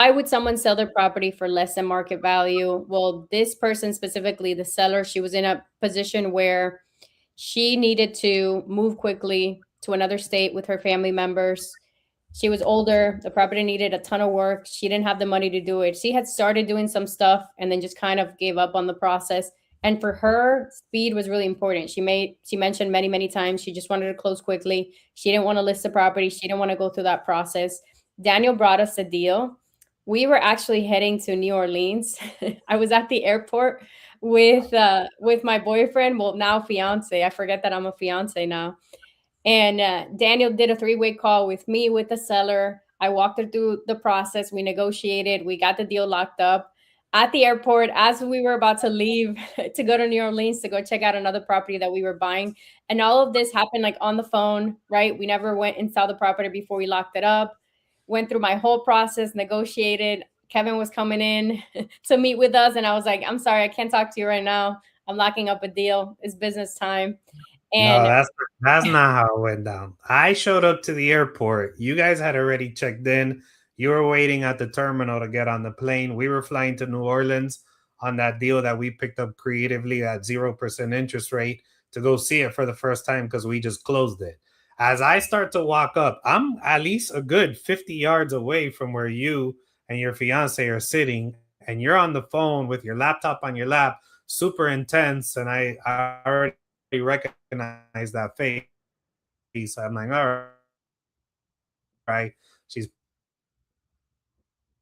why would someone sell their property for less than market value? Well, this person specifically, the seller, she was in a position where she needed to move quickly to another state with her family members. She was older. The property needed a ton of work. She didn't have the money to do it. She had started doing some stuff and then just kind of gave up on the process. And for her, speed was really important. She mentioned many, many times she just wanted to close quickly. She didn't want to list the property. She didn't want to go through that process. Daniel brought us a deal. We were actually heading to New Orleans. I was at the airport with my boyfriend, well, now fiance. I forget that I'm a fiance now. And Daniel did a three-way call with me, with the seller. I walked her through the process. We negotiated. We got the deal locked up at the airport as we were about to leave to go to New Orleans to go check out another property that we were buying. And all of this happened like on the phone, right? We never went and saw the property before we locked it up. Went through my whole process, negotiated. Kevin was coming in to meet with us, and I was like, "I'm sorry, I can't talk to you right now. I'm locking up a deal. It's business time." No, And that's not how it went down. I showed up to the airport. You guys had already checked in. You were waiting at the terminal to get on the plane. We were flying to New Orleans on that deal that we picked up creatively at 0% interest rate to go see it for the first time because we just closed it. As I start to walk up, I'm at least a good 50 yards away from where you and your fiance are sitting, and you're on the phone with your laptop on your lap, super intense. And I already recognize that face. I'm like, all right, she's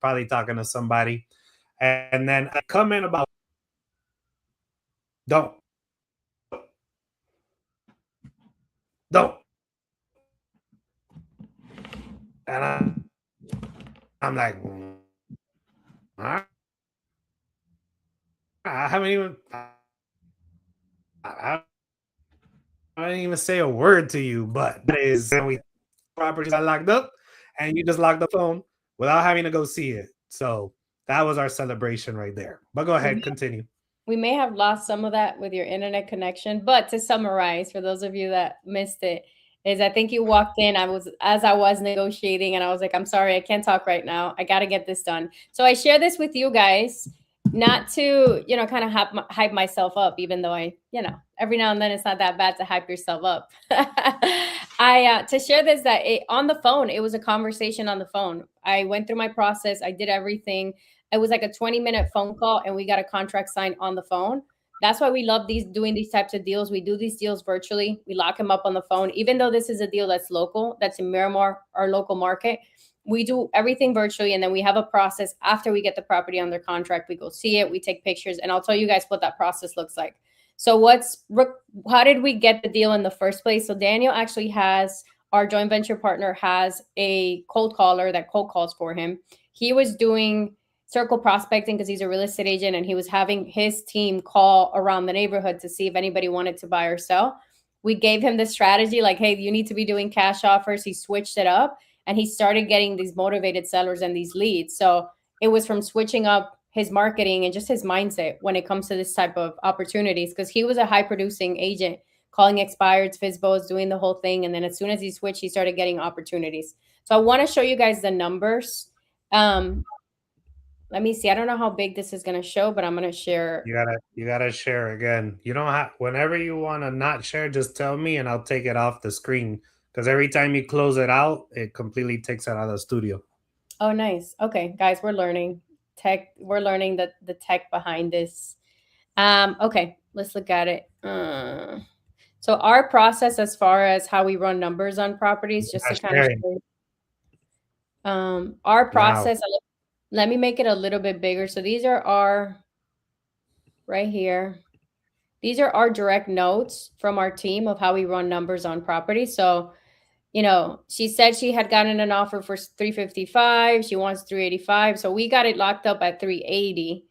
probably talking to somebody. And then I come in about, don't, don't. And I'm like, all right. I haven't even, I didn't even say a word to you, but that is, we properties got locked up and you just locked the phone without having to go see it. So that was our celebration right there. But go we ahead, may, continue. we may have lost some of that with your internet connection, but to summarize, for those of you that missed it, is I think you walked in. I was negotiating, and I was like, "I'm sorry, I can't talk right now. I got to get this done." So I share this with you guys, not to kind of hype myself up, even though every now and then it's not that bad to hype yourself up. I to share this that on the phone, it was a conversation on the phone. I went through my process. I did everything. It was like a 20-minute phone call, and we got a contract signed on the phone. That's why we love doing these types of deals. We do these deals virtually. We lock them up on the phone. Even though this is a deal that's local, that's in Miramar, our local market, we do everything virtually, and then we have a process after we get the property under contract. We go see it, we take pictures, and I'll tell you guys what that process looks like. So how did we get the deal in the first place? So Daniel actually our joint venture partner has a cold caller that cold calls for him. He was doing circle prospecting because he's a real estate agent, and he was having his team call around the neighborhood to see if anybody wanted to buy or sell. We gave him the strategy like, hey, you need to be doing cash offers. He switched it up, and he started getting these motivated sellers and these leads. So it was from switching up his marketing and just his mindset when it comes to this type of opportunities, because he was a high producing agent, calling expireds, FISBOs, doing the whole thing. And then as soon as he switched, he started getting opportunities. So I want to show you guys the numbers. Let me see. I don't know how big this is going to show, but I'm going to share. You gotta share again. You don't have, whenever you want to not share, just tell me and I'll take it off the screen. Because every time you close it out, it completely takes it out of the studio. Oh, nice. Okay, guys, we're learning tech. We're learning the tech behind this. Okay, let's look at it. So our process as far as how we run numbers on properties, just to Not kind of sharing show our now. process. Let me make it a little bit bigger. So these are right here. These are our direct notes from our team of how we run numbers on property. So, she said she had gotten an offer for 355. She wants 385. So we got it locked up at 380.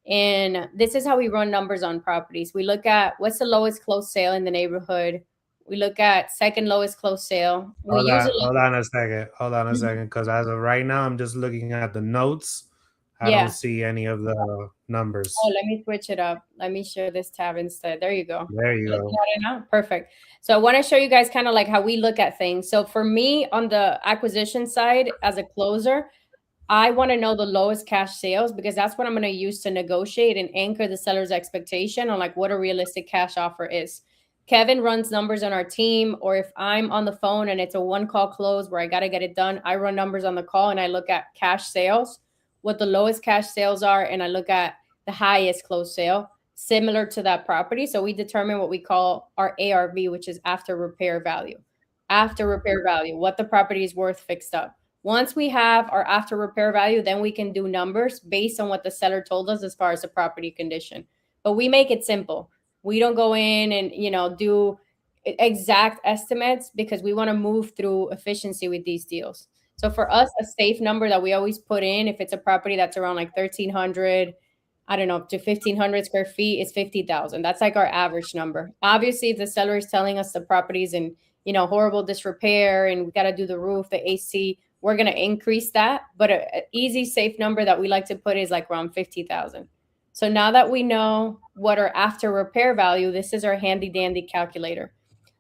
And this is how we run numbers on properties. We look at what's the lowest closed sale in the neighborhood. We look at second lowest closed sale. We usually, Hold on a second. Hold on a Mhm. second. Because as of right now, I'm just looking at the notes. I don't Yeah. see any of the numbers. Oh, let me switch it up. Let me share this tab instead. There you go. There you You looking go. at it now? Perfect. So I want to show you guys kind of like how we look at things. So for me on the acquisition side as a closer, I want to know the lowest cash sales because that's what I'm going to use to negotiate and anchor the seller's expectation on like what a realistic cash offer is. Kevin runs numbers on our team, or if I'm on the phone and it's a one call close where I got to get it done, I run numbers on the call and I look at cash sales, what the lowest cash sales are, and I look at the highest close sale similar to that property. So we determine what we call our ARV, which is after repair value. After repair value, what the property is worth fixed up. Once we have our after repair value, then we can do numbers based on what the seller told us as far as the property condition. But we make it simple. We don't go in and, do exact estimates because we want to move through efficiency with these deals. So for us, a safe number that we always put in, if it's a property that's around like 1,300, I don't know, up to 1,500 square feet, is 50,000. That's like our average number. Obviously, if the seller is telling us the property's in, horrible disrepair and we got to do the roof, the AC, we're going to increase that. But an easy, safe number that we like to put is like around 50,000. So now that we know what our after repair value, this is our handy dandy calculator.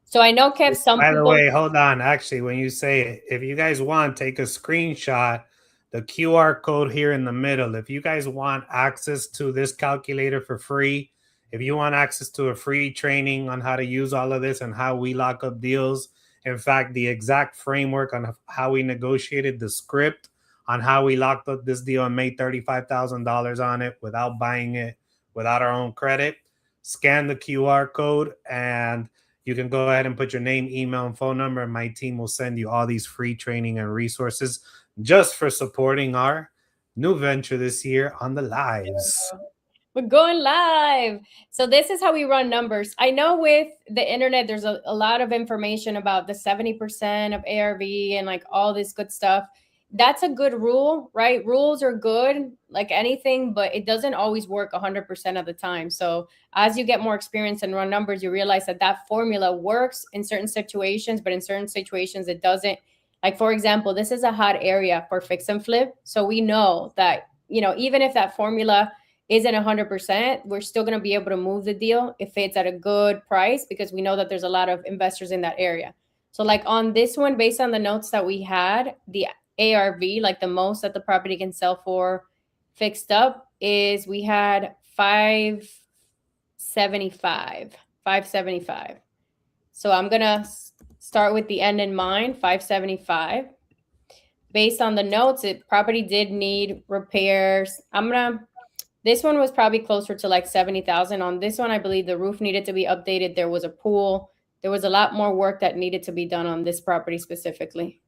So I know, Kev, some By people. the way, hold on. Actually, when you say it, if you guys want, take a screenshot, the QR code here in the middle. If you guys want access to this calculator for free, if you want access to a free training on how to use all of this and how we lock up deals, in fact, the exact framework on how we negotiated the script on how we locked up this deal and made $35,000 on it without buying it, without our own credit, scan the QR code and you can go ahead and put your name, email, and phone number, and my team will send you all these free training and resources just for supporting our new venture this year on the lives. We're going live. So this is how we run numbers. I know with the internet, there's a lot of information about the 70% of ARV and like all this good stuff. That's a good rule, right? Rules are good, like anything, but it doesn't always work 100% of the time. So as you get more experience and run numbers, you realize that that formula works in certain situations, but in certain situations it doesn't. Like, for example, this is a hot area for fix and flip. So we know that, even if that formula isn't 100%, we're still going to be able to move the deal if it's at a good price because we know that there's a lot of investors in that area. So like on this one, based on the notes that we had, the ARV, like the most that the property can sell for fixed up, is we had 575. So I'm going to start with the end in mind, 575. Based on the notes, property did need repairs. This one was probably closer to like 70,000. On this one, I believe the roof needed to be updated. There was a pool. There was a lot more work that needed to be done on this property specifically.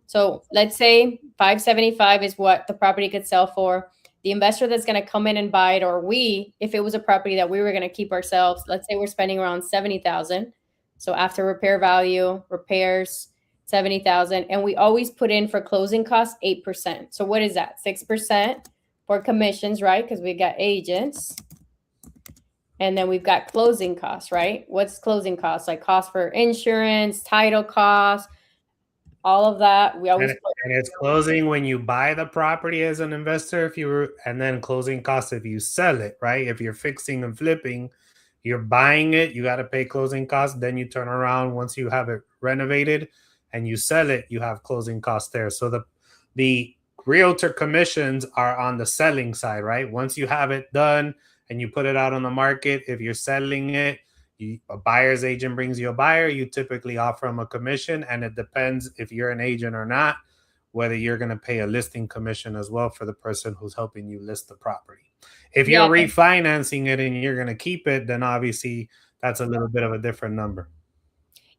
So let's say 575 is what the property could sell for. The investor that's going to come in and buy it, or if it was a property that we were going to keep ourselves, let's say we're spending around 70,000. So after repair value, repairs, 70,000. And we always put in for closing costs 8%. So what is that? 6% for commissions, right? Because we got agents. And then we've got closing costs, right? What's closing costs? Like cost for insurance, title costs, all of that. We always and it's closing when you buy the property as an investor, and then closing costs if you sell it, right? If you're fixing and flipping, you're buying it, you got to pay closing costs. Then you turn around once you have it renovated and you sell it, you have closing costs there. So the realtor commissions are on the selling side, right? Once you have it done and you put it out on the market, if you're selling it, a buyer's agent brings you a buyer, you typically offer them a commission, and it depends if you're an agent or not, whether you're going to pay a listing commission as well for the person who's helping you list the property. If you're refinancing it and you're going to keep it, then obviously that's a little bit of a different number.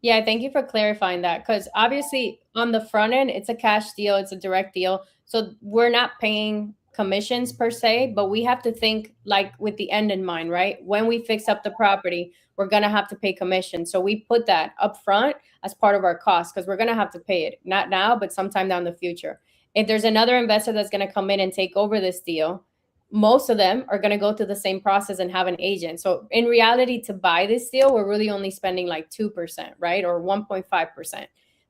Yeah, thank you for clarifying that, because obviously on the front end, it's a cash deal, it's a direct deal. So we're not paying commissions per se, but we have to think like with the end in mind, right? When we fix up the property, we're going to have to pay commission. So we put that up front as part of our cost because we're going to have to pay it, not now, but sometime down the future. If there's another investor that's going to come in and take over this deal, most of them are going to go through the same process and have an agent. So in reality, to buy this deal, we're really only spending like 2%, right? Or 1.5%.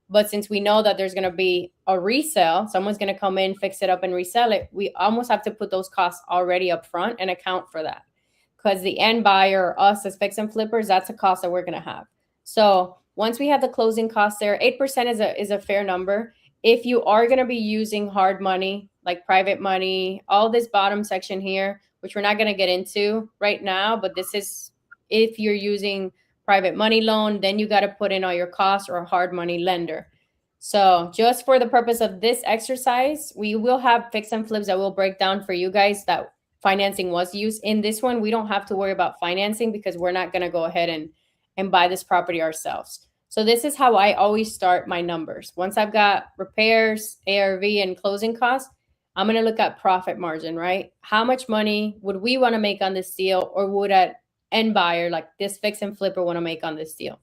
But since we know that there's going to be a resale, someone's going to come in, fix it up and resell it, we almost have to put those costs already up front and account for that. Because the end buyer, us as fix and flippers, that's a cost that we're going to have. So once we have the closing costs there, 8% is a fair number. If you are going to be using hard money, like private money, all this bottom section here, which we're not going to get into right now, but this is if you're using private money loan, then you got to put in all your costs or a hard money lender. So just for the purpose of this exercise, we will have fix and flips that will break down for you guys that financing was used. In this one, we don't have to worry about financing because we're not going to go ahead and buy this property ourselves. So this is how I always start my numbers. Once I've got repairs, ARV, and closing costs, I'm going to look at profit margin, right? How much money would we want to make on this deal, or would an end buyer like this fix and flipper want to make on this deal?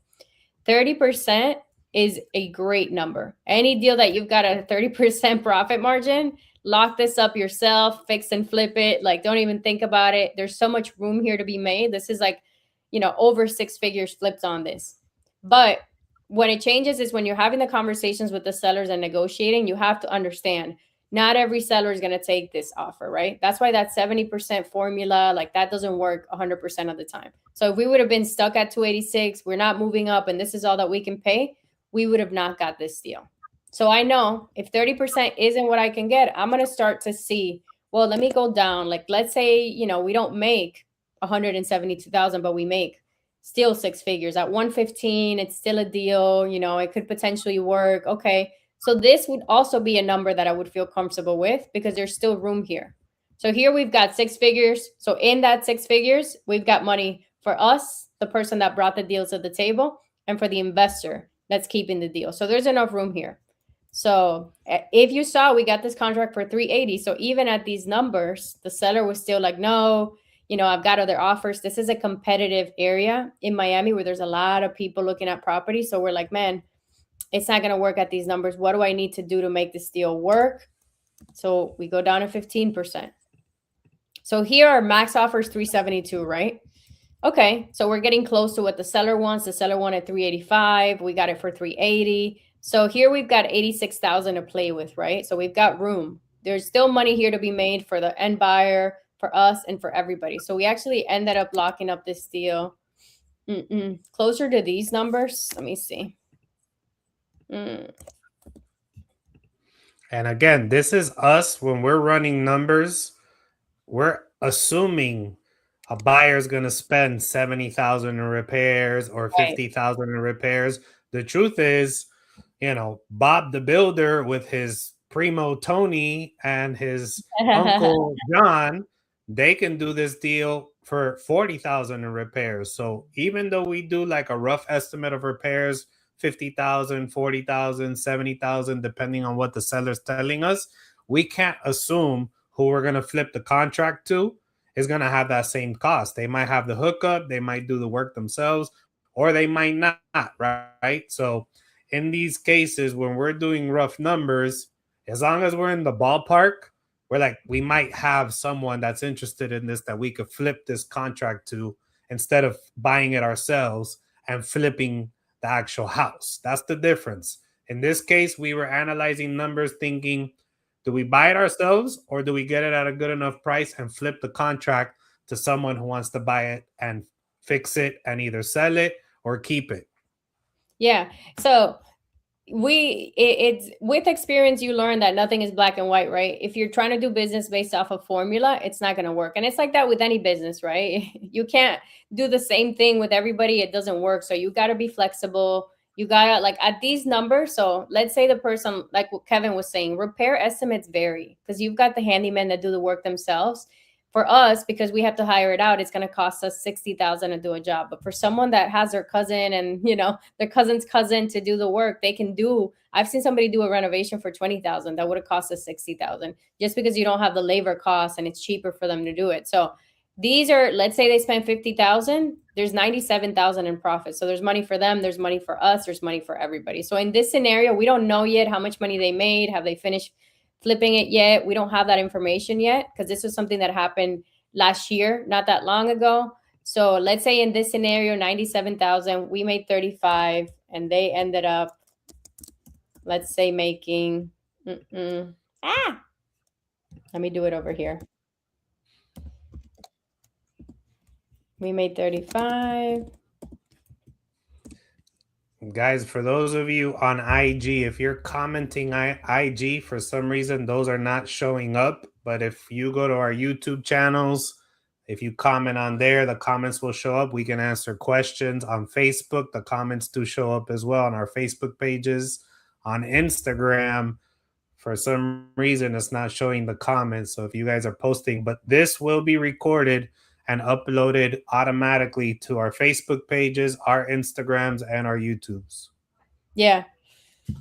30% is a great number. Any deal that you've got a 30% profit margin, lock this up yourself, fix and flip it. Like, don't even think about it. There's so much room here to be made. This is like, over 6 figures flipped on this. But when it changes is when you're having the conversations with the sellers and negotiating, you have to understand not every seller is going to take this offer, right? That's why that 70% formula, like that doesn't work 100% of the time. So if we would have been stuck at 286, we're not moving up and this is all that we can pay, we would have not got this deal. So I know if 30% isn't what I can get, I'm going to start to see, well, let me go down. Like, let's say, we don't make 172,000, but we make still 6 figures at 115. It's still a deal. It could potentially work. Okay. So this would also be a number that I would feel comfortable with because there's still room here. So here we've got 6 figures. So in that 6 figures, we've got money for us, the person that brought the deal to the table, and for the investor that's keeping the deal. So there's enough room here. So if you saw, we got this contract for 380. So even at these numbers, the seller was still like, no, I've got other offers. This is a competitive area in Miami where there's a lot of people looking at property. So we're like, man, it's not going to work at these numbers. What do I need to do to make this deal work? So we go down to 15%. So here our max offer is 372, right? Okay, so we're getting close to what the seller wants. The seller wanted 385. We got it for 380. So here we've got 86,000 to play with, right? So we've got room. There's still money here to be made for the end buyer, for us, and for everybody. So we actually ended up locking up this deal closer to these numbers. Let me see. And again, this is us when we're running numbers. We're assuming a buyer's going to spend 70,000 in repairs or 50,000 in repairs. The truth is, Bob the builder with his primo Tony and his uncle John, they can do this deal for 40,000 in repairs. So even though we do like a rough estimate of repairs, 50,000, 40,000, 70,000, depending on what the seller's telling us, we can't assume who we're going to flip the contract to is going to have that same cost. They might have the hookup, they might do the work themselves, or they might not, right? So in these cases, when we're doing rough numbers, as long as we're in the ballpark, we're like, we might have someone that's interested in this that we could flip this contract to instead of buying it ourselves and flipping the actual house. That's the difference. In this case, we were analyzing numbers thinking, do we buy it ourselves or do we get it at a good enough price and flip the contract to someone who wants to buy it and fix it and either sell it or keep it? Yeah. So it's with experience, you learn that nothing is black and white, right? If you're trying to do business based off of formula, it's not going to work. And it's like that with any business, right? You can't do the same thing with everybody. It doesn't work. So you got to be flexible. You got to like at these numbers. So let's say the person, like what Kevin was saying, repair estimates vary because you've got the handymen that do the work themselves. For us, because we have to hire it out, it's going to cost us 60,000 to do a job. But for someone that has their cousin and their cousin's cousin to do the work, they can do. I've seen somebody do a renovation for 20,000 that would have cost us 60,000 just because you don't have the labor costs and it's cheaper for them to do it. So these are, let's say they spend 50,000. There's 97,000 in profit. So there's money for them. There's money for us. There's money for everybody. So in this scenario, we don't know yet how much money they made. Have they finished flipping it yet? We don't have that information yet because this was something that happened last year, not that long ago. So let's say in this scenario, 97,000, we made 35 and they ended up, let's say making, let me do it over here. We made 35. Guys, for those of you on IG, if you're commenting IG, for some reason, those are not showing up. But if you go to our YouTube channels, if you comment on there, the comments will show up. We can answer questions on Facebook. The comments do show up as well on our Facebook pages. On Instagram, for some reason, it's not showing the comments. So if you guys are posting, but this will be recorded and uploaded automatically to our Facebook pages, our Instagrams, and our YouTubes. Yeah.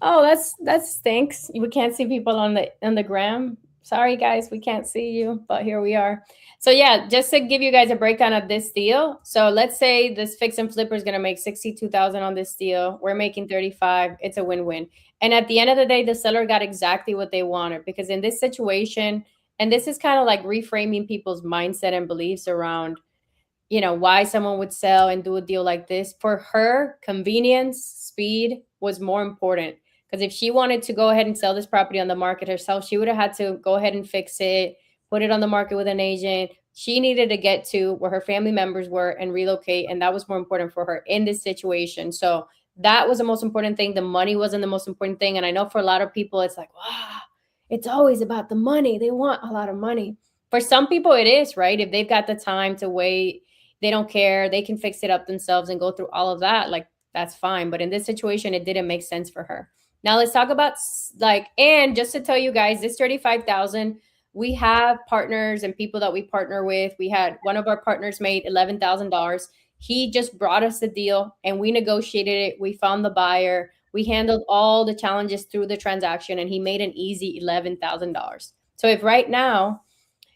Oh, that stinks. We can't see people on the gram. Sorry guys, we can't see you, but here we are. So yeah, just to give you guys a breakdown of this deal. So let's say this fix and flipper is gonna make 62,000 on this deal. We're making 35. It's a win-win. And at the end of the day, the seller got exactly what they wanted, because in this situation, and this is kind of like reframing people's mindset and beliefs around, why someone would sell and do a deal like this. For her, convenience, speed was more important. Because if she wanted to go ahead and sell this property on the market herself, she would have had to go ahead and fix it, put it on the market with an agent. She needed to get to where her family members were and relocate. And that was more important for her in this situation. So that was the most important thing. The money wasn't the most important thing. And I know for a lot of people, it's like, wow, it's always about the money. They want a lot of money. For some people, it is, right? If they've got the time to wait, they don't care. They can fix it up themselves and go through all of that. Like, that's fine. But in this situation, it didn't make sense for her. Now let's talk about and just to tell you guys, this 35,000, we have partners and people that we partner with. We had one of our partners made $11,000. He just brought us the deal and we negotiated it. We found the buyer. We handled all the challenges through the transaction and he made an easy $11,000. So if right now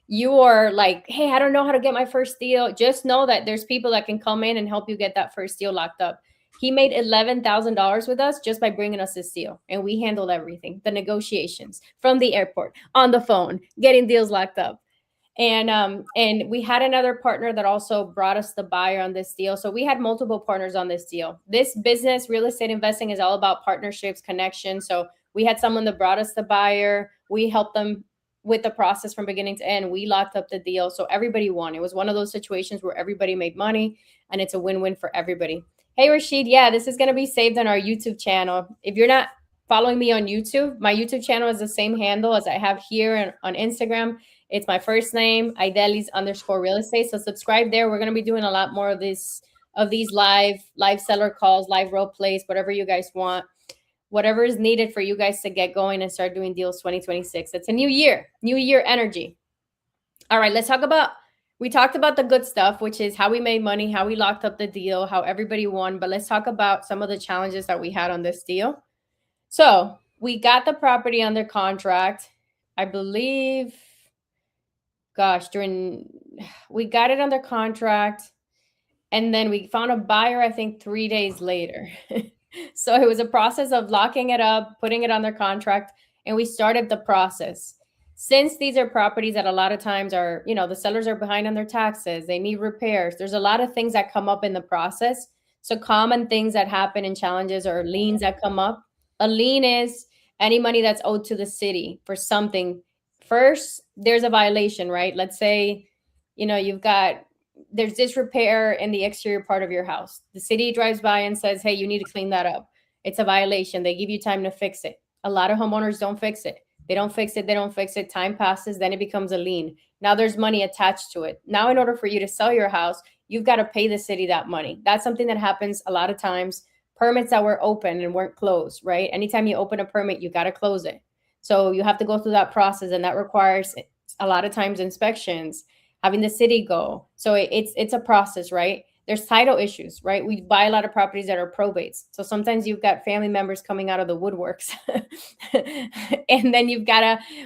you are like, hey, I don't know how to get my first deal, just know that there's people that can come in and help you get that first deal locked up. He made $11,000 with us just by bringing us this deal. And we handled everything, the negotiations from the airport, on the phone, getting deals locked up. And we had another partner that also brought us the buyer on this deal. So we had multiple partners on this deal. This business, real estate investing, is all about partnerships, connections. So we had someone that brought us the buyer. We helped them with the process from beginning to end. We locked up the deal. So everybody won. It was one of those situations where everybody made money and it's a win-win for everybody. Hey, Rashid. Yeah, this is going to be saved on our YouTube channel. If you're not following me on YouTube, my YouTube channel is the same handle as I have here on Instagram. It's my first name, Idalis_real estate. So subscribe there. We're going to be doing a lot more of these live seller calls, live role plays, whatever you guys want. Whatever is needed for you guys to get going and start doing deals 2026. It's a new year energy. All right, we talked about the good stuff, which is how we made money, how we locked up the deal, how everybody won. But let's talk about some of the challenges that we had on this deal. So we got the property under contract, I believe. Gosh, we got it under contract. And then we found a buyer, I think 3 days later. So it was a process of locking it up, putting it under contract, and we started the process. Since these are properties that a lot of times are, the sellers are behind on their taxes, they need repairs. There's a lot of things that come up in the process. So common things that happen in challenges or liens that come up. A lien is any money that's owed to the city for something. First, there's a violation, right? Let's say, there's disrepair in the exterior part of your house. The city drives by and says, hey, you need to clean that up. It's a violation. They give you time to fix it. A lot of homeowners don't fix it. They don't fix it. Time passes. Then it becomes a lien. Now there's money attached to it. Now, in order for you to sell your house, you've got to pay the city that money. That's something that happens a lot of times. Permits that were open and weren't closed, right? Anytime you open a permit, you got to close it. So you have to go through that process, and that requires a lot of times inspections, having the city go. So it's a process, right? There's title issues, right? We buy a lot of properties that are probates. So sometimes you've got family members coming out of the woodworks. And then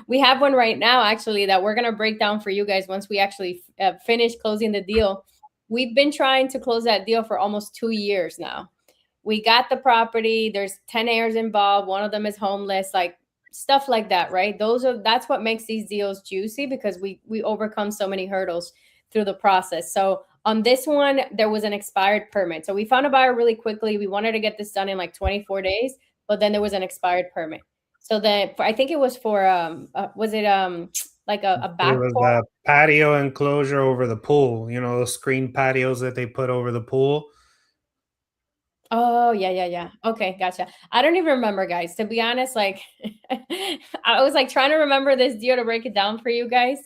we have one right now, actually, that we're going to break down for you guys once we actually finish closing the deal. We've been trying to close that deal for almost 2 years now. We got the property. There's 10 heirs involved. One of them is homeless, like stuff like that, right? That's what makes these deals juicy, because we overcome so many hurdles through the process. So on this one, there was an expired permit. So we found a buyer really quickly. We wanted to get this done in like 24 days, but then there was an expired permit. So then I think it was for was it like a back? It was the patio enclosure over the pool. Those screen patios that they put over the pool. Oh, yeah, yeah, yeah. Okay, gotcha. I don't even remember, guys. To be honest, like I was like trying to remember this deal to break it down for you guys.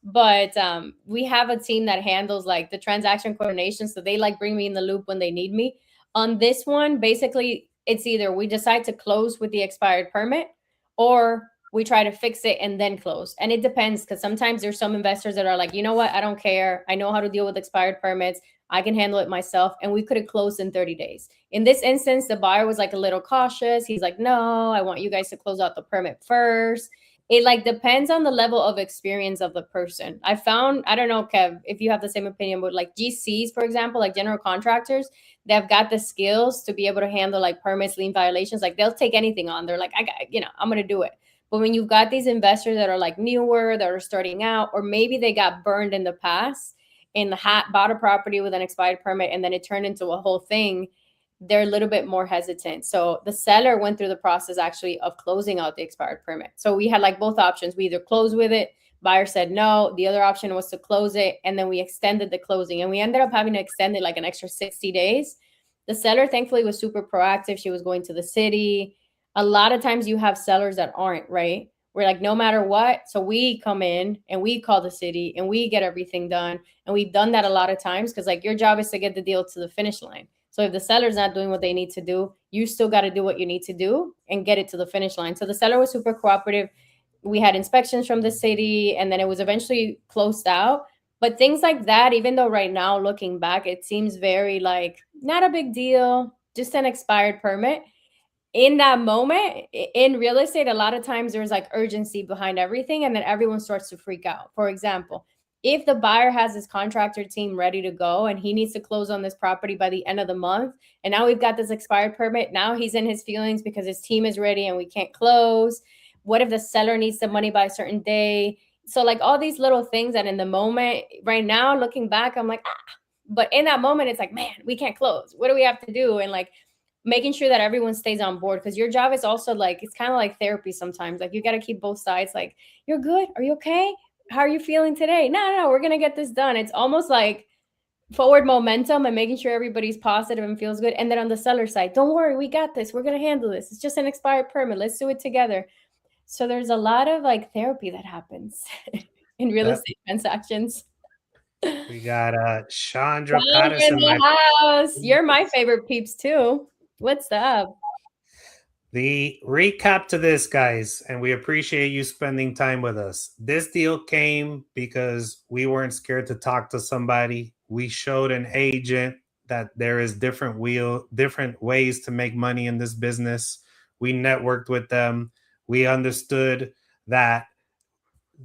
But we have a team that handles like the transaction coordination. So they like bring me in the loop when they need me. On this one, basically, it's either we decide to close with the expired permit or we try to fix it and then close. And it depends because sometimes there's some investors that are like, you know what, I don't care. I know how to deal with expired permits. I can handle it myself. And we could have closed in 30 days. In this instance, the buyer was like a little cautious. He's like, no, I want you guys to close out the permit first. It like depends on the level of experience of the person. I found, I don't know, Kev, if you have the same opinion, but like GCs, for example, like general contractors, they've got the skills to be able to handle like permits, lien violations. Like they'll take anything on. They're like, I got, I'm gonna do it. But when you've got these investors that are like newer, that are starting out, or maybe they got burned in the past and bought a property with an expired permit and then it turned into a whole thing, they're a little bit more hesitant. So the seller went through the process actually of closing out the expired permit. So we had like both options. We either close with it, buyer said no. The other option was to close it, and then we extended the closing. And we ended up having to extend it like an extra 60 days. The seller thankfully was super proactive. She was going to the city. A lot of times you have sellers that aren't, right? We're like, no matter what. So we come in and we call the city and we get everything done. And we've done that a lot of times because like your job is to get the deal to the finish line. So if the seller's not doing what they need to do, you still got to do what you need to do and get it to the finish line. So the seller was super cooperative. We had inspections from the city and then it was eventually closed out. But things like that, even though right now looking back, it seems very like not a big deal, just an expired permit. In that moment in real estate, a lot of times there's like urgency behind everything and then everyone starts to freak out. For example, if the buyer has his contractor team ready to go and he needs to close on this property by the end of the month, and now we've got this expired permit, now he's in his feelings because his team is ready and we can't close. What if the seller needs the money by a certain day? So like all these little things that in the moment right now looking back, I'm like, but in that moment it's like, man, we can't close. What do we have to do? And like making sure that everyone stays on board, because your job is also like, it's kind of like therapy sometimes. Like you got to keep both sides like, you're good, are you okay, how are you feeling today? No, we're gonna get this done. It's almost like forward momentum and making sure everybody's positive and feels good. And then on the seller side, don't worry, we got this, we're gonna handle this, it's just an expired permit, let's do it together. So there's a lot of like therapy that happens in real Yep. estate transactions. We got Chandra Down in Patterson, my the house, you're my favorite peeps too. What's up? the recap to this, guys, and we appreciate you spending time with us. This deal came because we weren't scared to talk to somebody. We showed an agent that there is different ways to make money in this business. We networked with them. We understood that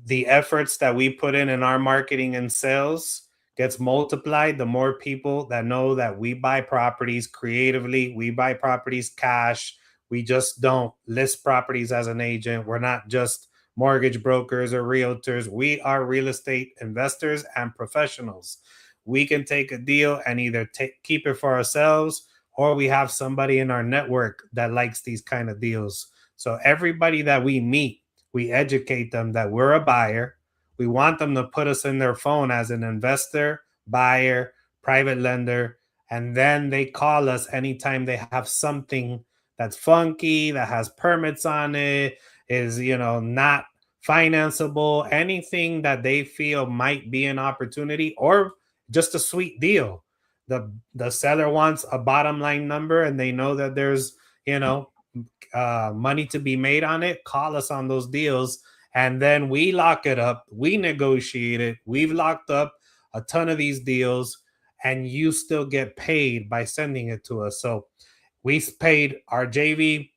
the efforts that we put in our marketing and sales gets multiplied the more people that know that we buy properties creatively, we buy properties cash. We just don't list properties as an agent. We're not just mortgage brokers or realtors. We are real estate investors and professionals. We can take a deal and either keep it for ourselves, or we have somebody in our network that likes these kind of deals. So everybody that we meet, we educate them that we're a buyer. We want them to put us in their phone as an investor, buyer, private lender, and then they call us anytime they have something that's funky, that has permits on it, is, not financeable, anything that they feel might be an opportunity or just a sweet deal. The seller wants a bottom line number and they know that there's, money to be made on it, call us on those deals. And then we lock it up. We negotiate it. We've locked up a ton of these deals, and you still get paid by sending it to us. So we paid our JV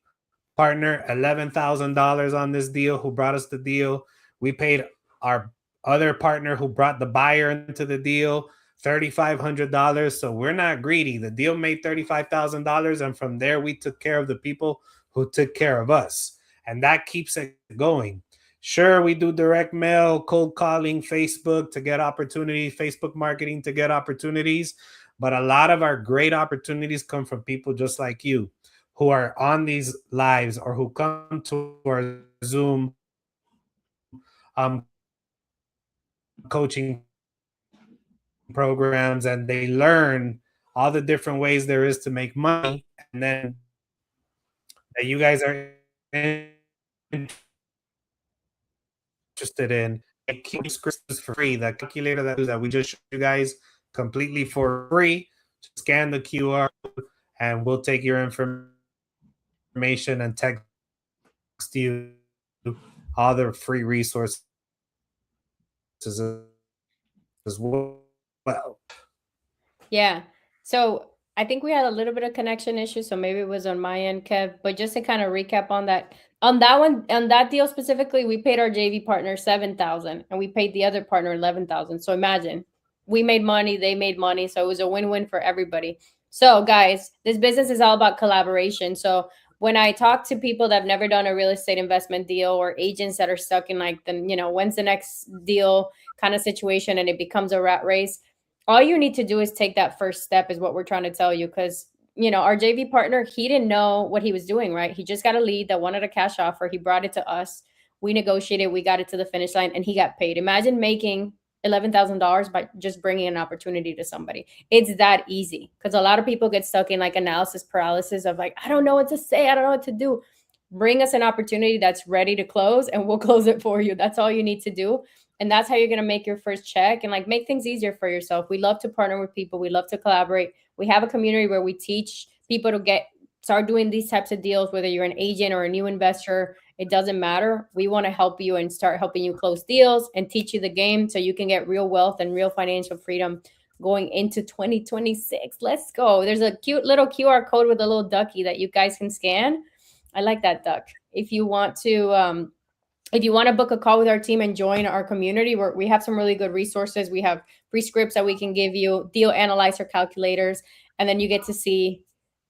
partner $11,000 on this deal, who brought us the deal. We paid our other partner who brought the buyer into the deal $3,500. So we're not greedy. The deal made $35,000. And from there, we took care of the people who took care of us. And that keeps it going. Sure, we do direct mail, cold calling, Facebook to get opportunities, Facebook marketing to get opportunities. But a lot of our great opportunities come from people just like you, who are on these lives or who come to our Zoom coaching programs, and they learn all the different ways there is to make money, and then that you guys are interested in, keep scripts for free. The calculator that we just showed you guys completely for free. Scan the QR and we'll take your information and text you other free resources as well. Yeah. So I think we had a little bit of connection issue, so maybe it was on my end, Kev. But just to kind of recap on that one, on that deal specifically, we paid our JV partner 7,000, and we paid the other partner 11,000. So imagine, we made money, they made money, so it was a win-win for everybody. So guys, this business is all about collaboration. So when I talk to people that have never done a real estate investment deal, or agents that are stuck in like the, when's the next deal kind of situation, and it becomes a rat race, all you need to do is take that first step, is what we're trying to tell you. Because our JV partner, he didn't know what he was doing, right? He just got a lead that wanted a cash offer. He brought it to us, we negotiated, we got it to the finish line, and he got paid. Imagine making $11,000 by just bringing an opportunity to somebody. It's that easy. Because a lot of people get stuck in like analysis paralysis of like, I don't know what to say, I don't know what to do. Bring us an opportunity that's ready to close, and we'll close it for you. That's all you need to do. And that's how you're going to make your first check and like make things easier for yourself. We love to partner with people. We love to collaborate. We have a community where we teach people to start doing these types of deals, whether you're an agent or a new investor, it doesn't matter. We want to help you and start helping you close deals and teach you the game so you can get real wealth and real financial freedom going into 2026. Let's go. There's a cute little QR code with a little ducky that you guys can scan. I like that duck. If you want to book a call with our team and join our community, we have some really good resources. We have free scripts that we can give you, deal analyzer calculators, and then you get to see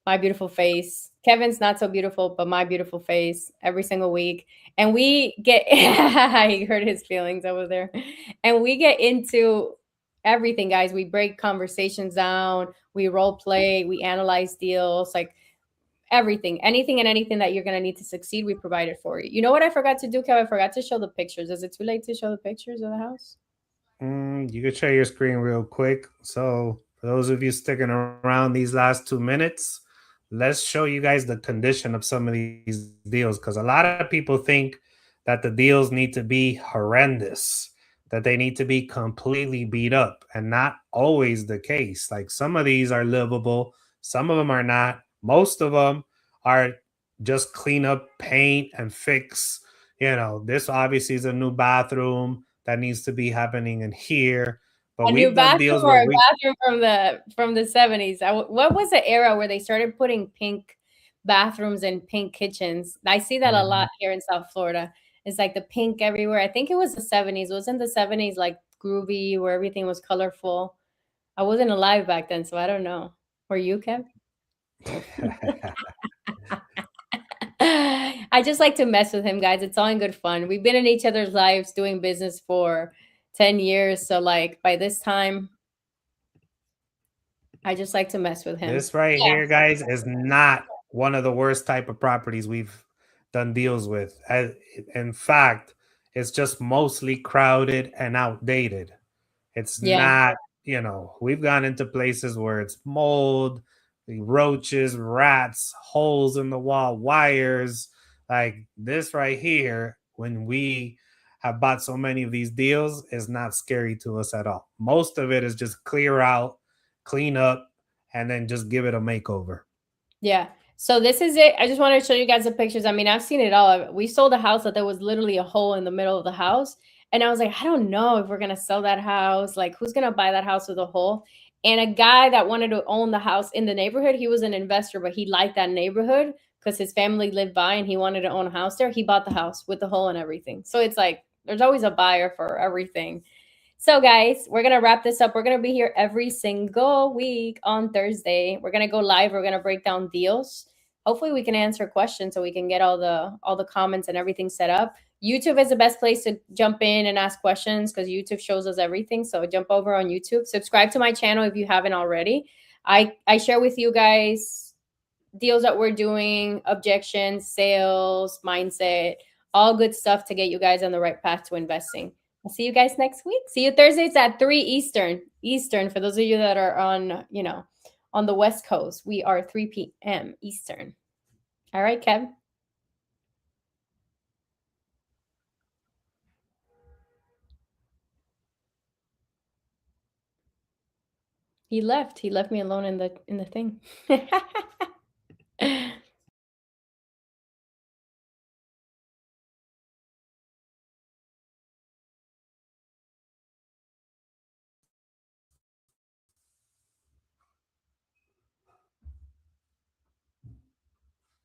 my beautiful face. Kevin's not so beautiful, but my beautiful face every single week. And we get, he hurt his feelings over there. And we get into everything, guys. We break conversations down, we role play, we analyze deals, like anything and anything that you're going to need to succeed, we provide it for you. You know what I forgot to do, Kev? I forgot to show the pictures. Is it too late to show the pictures of the house? You can share your screen real quick. So for those of you sticking around these last 2 minutes, let's show you guys the condition of some of these deals, because a lot of people think that the deals need to be horrendous, that they need to be completely beat up, and not always the case. Like some of these are livable, some of them are not. Most of them are just clean up, paint, and fix. This obviously is a new bathroom that needs to be happening in here. But A new we've done bathroom deals or where a bathroom from the 70s? What was the era where they started putting pink bathrooms and pink kitchens? I see that a lot here in South Florida. It's like the pink everywhere. I think it was the 70s. Wasn't the 70s like groovy, where everything was colorful? I wasn't alive back then, so I don't know. Were you, Kev? I just like to mess with him, guys. It's all in good fun. We've been in each other's lives doing business for 10 years. So, like, by this time, I just like to mess with him. This right here, guys, is not one of the worst type of properties we've done deals with. In fact, it's just mostly crowded and outdated. It's not, we've gone into places where it's mold, roaches, rats, holes in the wall, wires. Like this right here, when we have bought so many of these deals, is not scary to us at all. Most of it is just clear out, clean up, and then just give it a makeover. Yeah. So this is it. I just wanted to show you guys the pictures. I mean, I've seen it all. We sold a house that there was literally a hole in the middle of the house. And I was like, I don't know if we're going to sell that house. Like, who's going to buy that house with a hole? And a guy that wanted to own the house in the neighborhood, he was an investor, but he liked that neighborhood because his family lived by and he wanted to own a house there. He bought the house with the hole and everything. So it's like, there's always a buyer for everything. So, guys, we're going to wrap this up. We're going to be here every single week on Thursday. We're going to go live. We're going to break down deals. Hopefully, we can answer questions so we can get all the comments and everything set up. YouTube is the best place to jump in and ask questions because YouTube shows us everything. So jump over on YouTube. Subscribe to my channel if you haven't already. I share with you guys deals that we're doing, objections, sales, mindset, all good stuff to get you guys on the right path to investing. I'll see you guys next week. See you Thursdays at 3 Eastern for those of you that are on, On the West Coast, we are 3 p.m. Eastern. All right, Kev. He left. He left me alone in the thing.